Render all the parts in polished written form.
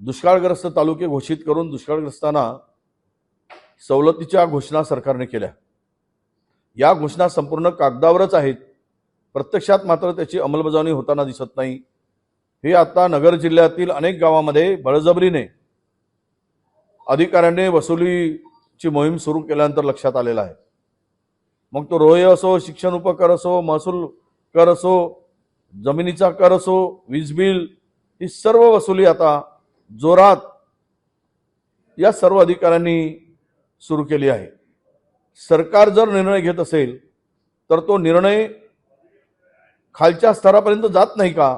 दुष्काळग्रस्त तालुके घोषित करून दुष्काळग्रस्तांना सवलतीच्या घोषणा सरकारने केल्या। या घोषणा संपूर्ण कागदावरच आहेत, प्रत्यक्षात मात्र त्याची अंमलबजावणी होताना दिसत नाही। हे आता नगर जिल्ह्यातील अनेक गावांमध्ये बळजबरीने अधिकाऱ्यांनी वसुलीची मोहीम सुरू केल्यानंतर लक्षात आलेलं आहे। मग तो रोय असो, शिक्षण उपकर असो, महसूल कर असो, जमिनीचा कर असो, वीज बिल, ही सर्व वसुली आता जोरात या सर्व अधिकाऱ्यांनी सुरू केली आहे। सरकार जर निर्णय घेत असेल तर तो निर्णय खालच्या स्तरापर्यंत जात नाही का,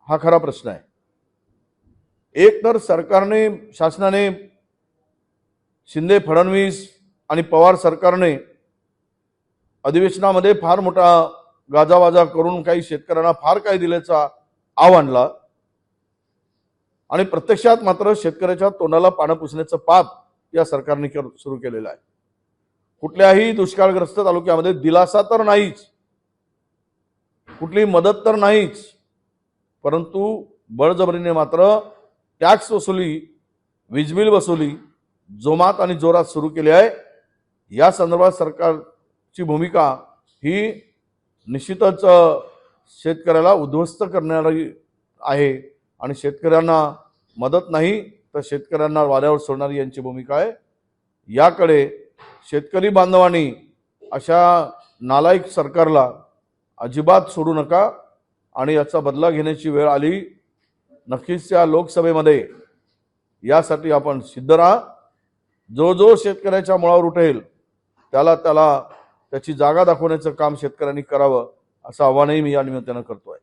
हा खरा प्रश्न आहे। एक तर सरकारने, शासनाने, शिंदे फडणवीस आणि पवार सरकारने अधिवेशनामध्ये फार मोठा गाजावाजा करून काही शेतकऱ्यांना फार काही दिल्याचा आव आणला आणि प्रत्यक्षात मात्र शेतकऱ्याच्या तोंडाला पाणी पुसण्याचं पाप या सरकारने सुरू केलेलं आहे। कुठल्याही दुष्काळग्रस्त तालुक्यामध्ये दिलासा तर नाहीच, कुठली मदत तर नाहीच, परंतु बळजबरीने मात्र टॅक्स वसुली, वीज बिल वसुली जोमात आणि जोरात सुरू केली आहे। या संदर्भात सरकारची भूमिका ही निश्चितच शेतकऱ्याला उद्ध्वस्त करणारी आहे आणि शेतकऱ्यांना मदत नाही तर शेतकऱ्यांना वाऱ्यावर सोडणारी यांची भूमिका आहे। याकडे शेतकरी बांधवांनी अशा नालायक सरकारला अजिबात सोडू नका आणि याचा बदला घेण्याची वेळ आली नक्कीच या लोकसभेमध्ये। यासाठी आपण सिद्ध राहा। जो जो शेतकऱ्याच्या मुळावर उठेल त्याला त्याची जागा दाखवण्याचं काम शेतकऱ्यांनी करावं, असं आव्हानही मी या निमित्तानं करतोय।